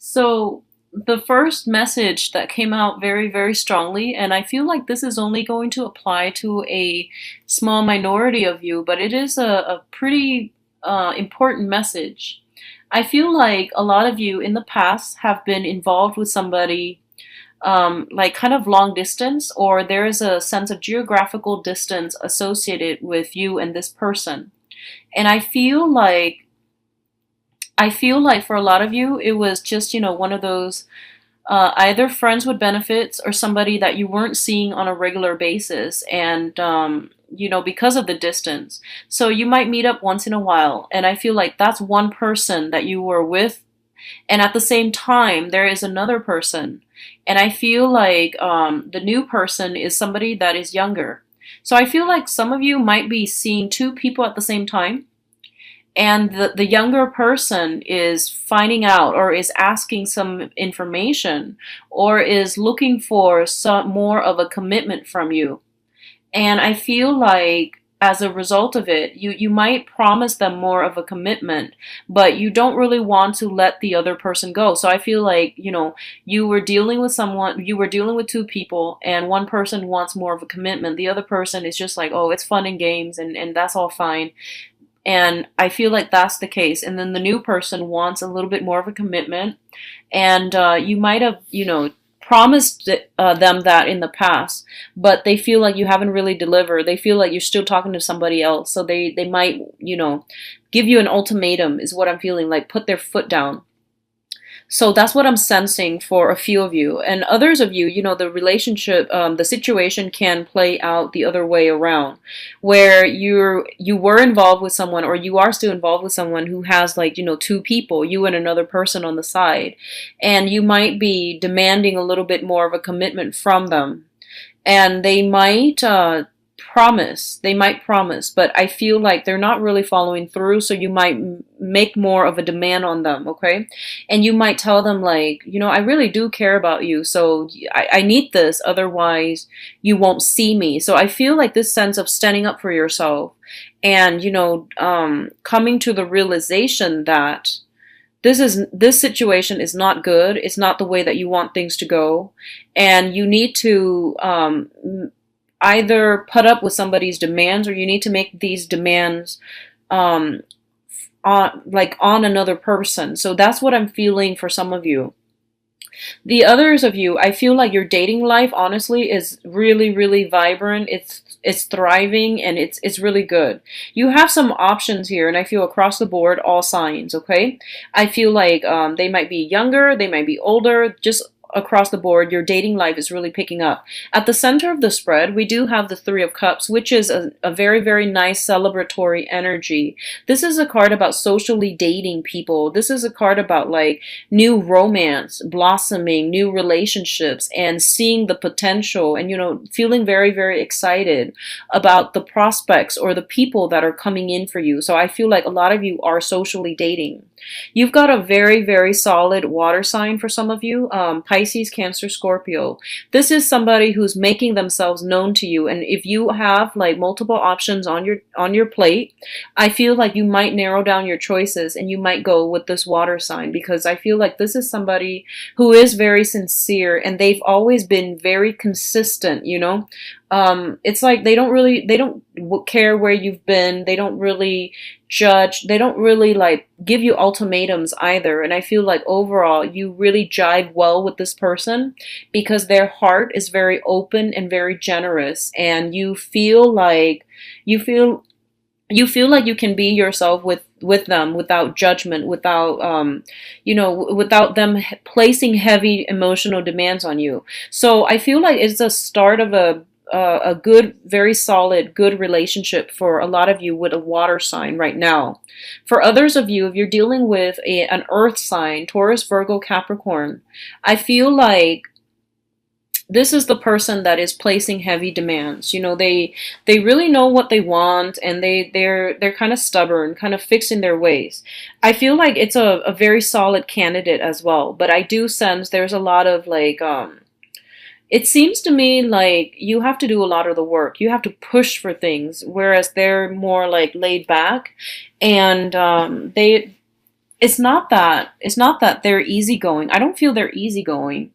So the first message that came out very, very strongly, and I feel like this is only going to apply to a small minority of you, but it is a pretty important message. I feel like a lot of you in the past have been involved with somebody like kind of long distance, or there is a sense of geographical distance associated with you and this person. And I feel like for a lot of you, it was just, one of those either friends with benefits or somebody that you weren't seeing on a regular basis. And, because of the distance. So you might meet up once in a while. And I feel like that's one person that you were with. And at the same time, there is another person. And I feel like the new person is somebody that is younger. So I feel like some of you might be seeing two people at the same time, and the younger person is finding out or is asking some information or is looking for some more of a commitment from you. And I feel like as a result of it, you might promise them more of a commitment, but you don't really want to let the other person go. So I feel like, you were dealing with two people, and one person wants more of a commitment. The other person is just like, oh, it's fun and games, and that's all fine. And I feel like that's the case. And then the new person wants a little bit more of a commitment. And you might have, promised them that in the past, but they feel like you haven't really delivered. They feel like you're still talking to somebody else. So they might, give you an ultimatum, is what I'm feeling like, put their foot down. So that's what I'm sensing for a few of you. And others of you, the relationship, the situation can play out the other way around, where you were involved with someone, or you are still involved with someone who has, like, two people, you and another person on the side. And you might be demanding a little bit more of a commitment from them. And they might promise, but I feel like they're not really following through. So you might make more of a demand on them, okay? And you might tell them, like, I really do care about you, so I need this, otherwise you won't see me. So I feel like this sense of standing up for yourself and, coming to the realization that this situation is not good. It's not the way that you want things to go, and you need to either put up with somebody's demands, or you need to make these demands um, on another person. So that's what I'm feeling for some of you. The others of you, I feel like your dating life, honestly, is really, really vibrant. It's thriving, and it's really good. You have some options here, and I feel across the board, all signs, okay? I feel like they might be younger, they might be older, just across the board, your dating life is really picking up. At the center of the spread, we do have the Three of Cups, which is a very, very nice celebratory energy. This is a card about socially dating people. This is a card about, like, new romance, blossoming, new relationships, and seeing the potential, and, feeling very, very excited about the prospects or the people that are coming in for you. So I feel like a lot of you are socially dating. You've got a very, very solid water sign for some of you, Pisces, Cancer, Scorpio. This is somebody who's making themselves known to you, and if you have, like, multiple options on your plate, I feel like you might narrow down your choices and you might go with this water sign, because I feel like this is somebody who is very sincere, and they've always been very consistent. It's like they don't care where you've been. They don't really judge. They don't really, like, give you ultimatums either. And I feel like overall you really jive well with this person, because their heart is very open and very generous, and you feel like you can be yourself with them without judgment, without them placing heavy emotional demands on you. So I feel like it's a start of a good, very solid, good relationship for a lot of you with a water sign right now. For others of you, if you're dealing with an earth sign, Taurus, Virgo, Capricorn, I feel like this is the person that is placing heavy demands. They really know what they want, and they're kind of stubborn, kind of fixed in their ways. I feel like it's a very solid candidate as well, but I do sense there's a lot of, like, it seems to me like you have to do a lot of the work. You have to push for things, whereas they're more, like, laid back, and it's not that they're easygoing. I don't feel they're easygoing.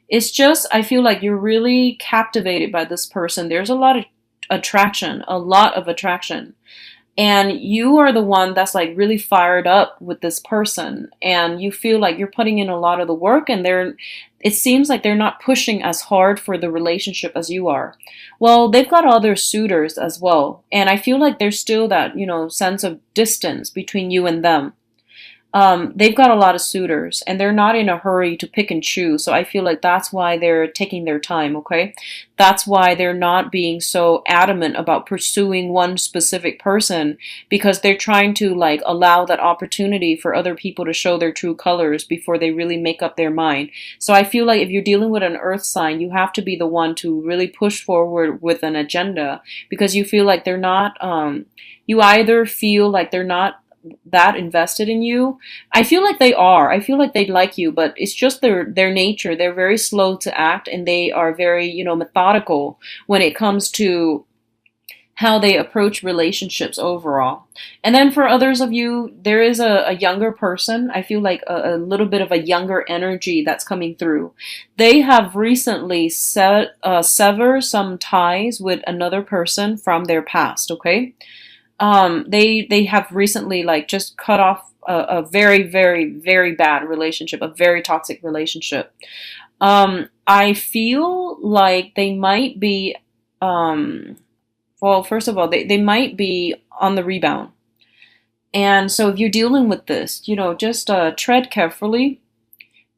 It's just I feel like you're really captivated by this person. There's a lot of attraction, a lot of attraction. And you are the one that's like really fired up with this person, and you feel like you're putting in a lot of the work, and it seems like they're not pushing as hard for the relationship as you are. Well, they've got other suitors as well, and I feel like there's still that, sense of distance between you and them. They've got a lot of suitors, and they're not in a hurry to pick and choose. So I feel like that's why they're taking their time, okay? That's why they're not being so adamant about pursuing one specific person, because they're trying to like allow that opportunity for other people to show their true colors before they really make up their mind. So I feel like if you're dealing with an earth sign, you have to be the one to really push forward with an agenda, because you feel like they're not, you either feel like they're not that invested in you. I feel like they are. I feel like they'd like you, but it's just their nature. They're very slow to act, and they are very, methodical when it comes to how they approach relationships overall. And then for others of you, there is a younger person. I feel like a little bit of a younger energy that's coming through. They have recently severed some ties with another person from their past, okay? They have recently like just cut off a very, very, very bad relationship, a very toxic relationship. I feel like they might be, well, first of all, they might be on the rebound. And so if you're dealing with this, just tread carefully,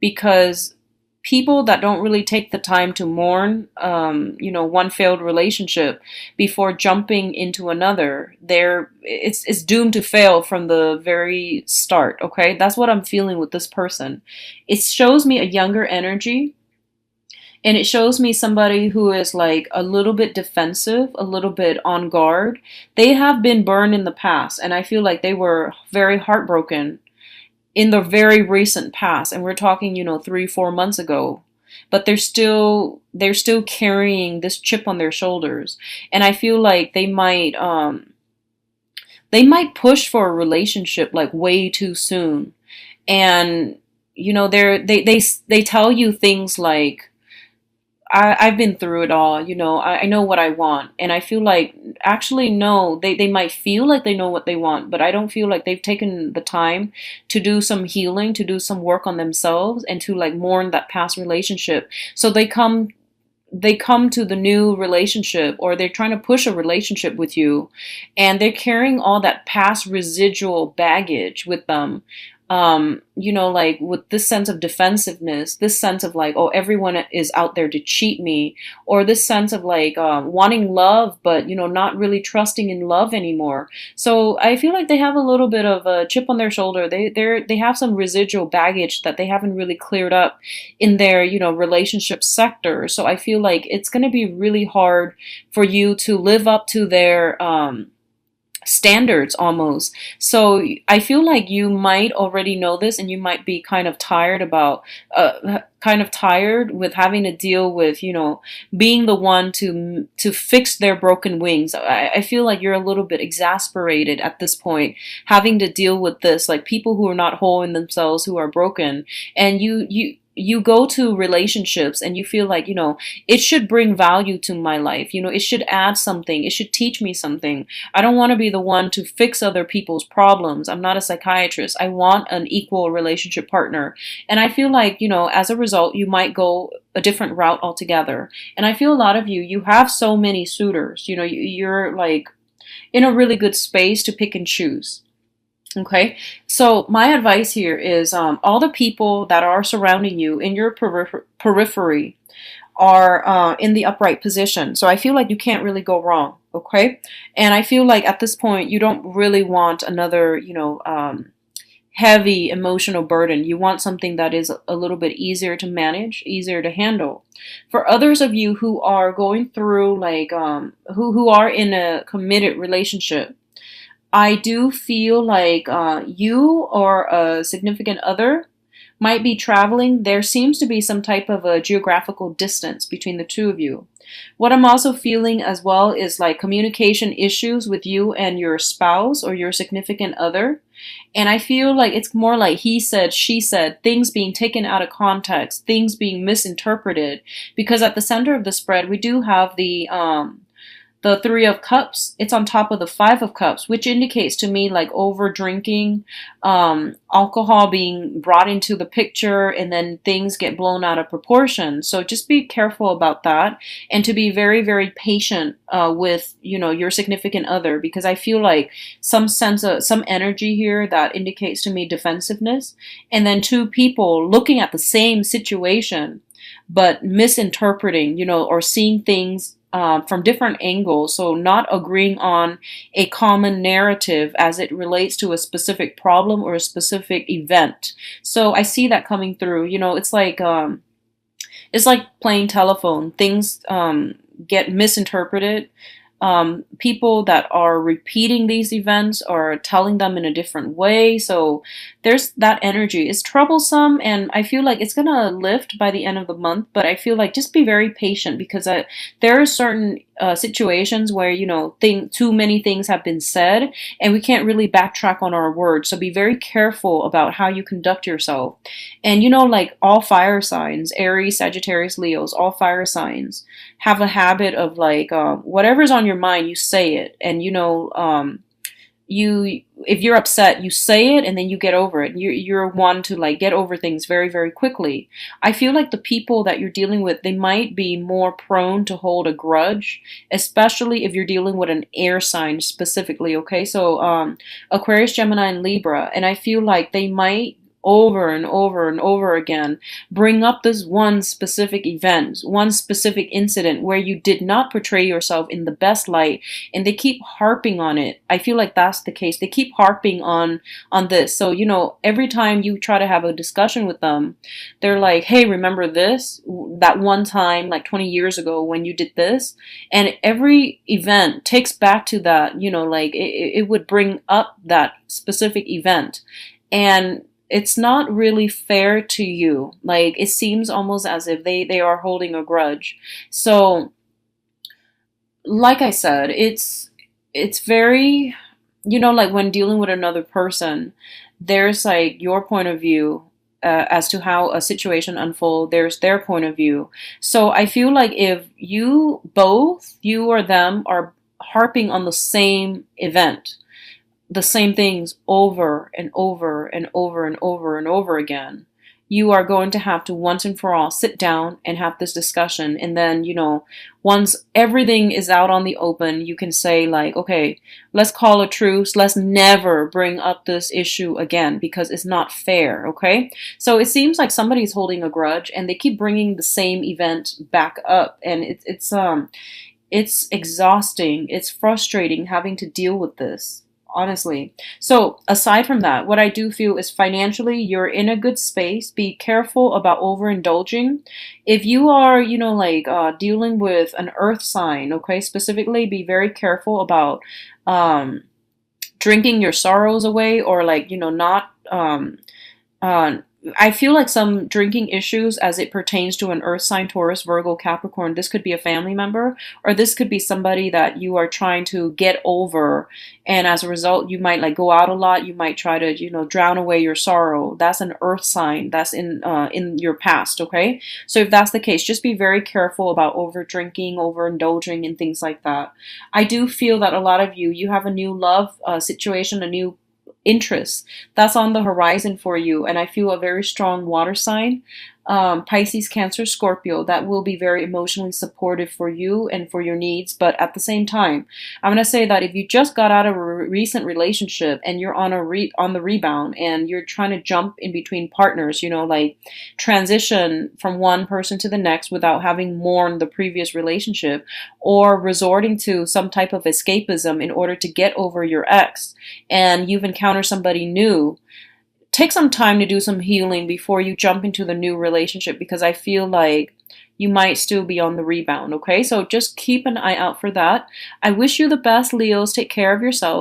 because people that don't really take the time to mourn, one failed relationship before jumping into another, it's doomed to fail from the very start. Okay, that's what I'm feeling with this person. It shows me a younger energy, and it shows me somebody who is like a little bit defensive, a little bit on guard. They have been burned in the past, and I feel like they were very heartbroken in the very recent past, and we're talking 3-4 months ago, but they're still carrying this chip on their shoulders. And I feel like they might push for a relationship like way too soon. And they tell you things like, I've been through it all, I know what I want. And I feel like, actually, no, they might feel like they know what they want, but I don't feel like they've taken the time to do some healing, to do some work on themselves, and to like mourn that past relationship. So they come to the new relationship, or they're trying to push a relationship with you, and they're carrying all that past residual baggage with them. Like with this sense of defensiveness, this sense of like, oh, everyone is out there to cheat me, or this sense of like wanting love, but not really trusting in love anymore. So I feel like they have a little bit of a chip on their shoulder. They have some residual baggage that they haven't really cleared up in their relationship sector. So I feel like it's going to be really hard for you to live up to their standards almost. So I feel like you might already know this, and you might be kind of tired with having to deal with, being the one to fix their broken wings. I feel like you're a little bit exasperated at this point, having to deal with this, like people who are not whole in themselves, who are broken. And you go to relationships and you feel like, it should bring value to my life. It should add something. It should teach me something. I don't want to be the one to fix other people's problems. I'm not a psychiatrist. I want an equal relationship partner. And I feel like, as a result, you might go a different route altogether. And I feel a lot of you have so many suitors. You're like in a really good space to pick and choose. Okay, so my advice here is all the people that are surrounding you in your periphery are in the upright position. So I feel like you can't really go wrong. Okay, and I feel like at this point you don't really want another, heavy emotional burden. You want something that is a little bit easier to manage, easier to handle. For others of you who are going through like who are in a committed relationship, I do feel like you or a significant other might be traveling. There seems to be some type of a geographical distance between the two of you. What I'm also feeling as well is like communication issues with you and your spouse or your significant other. And I feel like it's more like he said, she said, things being taken out of context, things being misinterpreted. Because at the center of the spread, we do have the Three of Cups. It's on top of the Five of Cups, which indicates to me like over drinking, alcohol being brought into the picture, and then things get blown out of proportion. So just be careful about that, and to be very, very patient with, your significant other, because I feel like some sense of some energy here that indicates to me defensiveness, and then two people looking at the same situation but misinterpreting, or seeing things from different angles, so not agreeing on a common narrative as it relates to a specific problem or a specific event. So I see that coming through. It's like playing telephone. Things get misinterpreted. People that are repeating these events are telling them in a different way. So there's that energy. It's troublesome, and I feel like it's gonna lift by the end of the month. But I feel like just be very patient, because there are certain situations where too many things have been said, and we can't really backtrack on our words. So be very careful about how you conduct yourself. And like all fire signs, Aries, Sagittarius, Leos, all fire signs have a habit of like whatever's on your mind, you say it. And if you're upset, you say it and then you get over it. You're one to like get over things very, very quickly. I feel like the people that you're dealing with, they might be more prone to hold a grudge, especially if you're dealing with an air sign specifically. Okay, so Aquarius, Gemini, and Libra, and I feel like they might over and over and over again bring up this one specific event, one specific incident where you did not portray yourself in the best light, and they keep harping on it. I feel like that's the case. They keep harping on this. So every time you try to have a discussion with them, they're like, hey, remember this, that one time like 20 years ago when you did this? And every event takes back to that. Like it would bring up that specific event, and it's not really fair to you. Like it seems almost as if they are holding a grudge. So like I said, it's very, like when dealing with another person, there's like your point of view as to how a situation unfolds. There's their point of view. So I feel like if you or them are harping on the same event, the same things over and over and over and over and over again, you are going to have to once and for all sit down and have this discussion. And then, once everything is out on the open, you can say like, okay, let's call a truce. Let's never bring up this issue again, because it's not fair. Okay. So it seems like somebody's holding a grudge and they keep bringing the same event back up. And it's exhausting. It's frustrating having to deal with this, honestly. So aside from that, what I do feel is financially you're in a good space. Be careful about overindulging. If you are, dealing with an earth sign, okay, specifically be very careful about drinking your sorrows away, or like, not I feel like some drinking issues as it pertains to an earth sign, Taurus, Virgo, Capricorn. This could be a family member, or this could be somebody that you are trying to get over. And as a result, you might like go out a lot. You might try to, drown away your sorrow. That's an earth sign. That's in your past. Okay. So if that's the case, just be very careful about over drinking, overindulging, and things like that. I do feel that a lot of you have a new love situation, a new interest that's on the horizon for you. And I feel a very strong water sign, Pisces, Cancer, Scorpio, that will be very emotionally supportive for you and for your needs. But at the same time, I'm going to say that if you just got out of a recent relationship and you're on the rebound and you're trying to jump in between partners, like transition from one person to the next without having mourned the previous relationship, or resorting to some type of escapism in order to get over your ex, and you've encountered somebody new, take some time to do some healing before you jump into the new relationship, because I feel like you might still be on the rebound. Okay, so just keep an eye out for that. I wish you the best, Leos. Take care of yourself.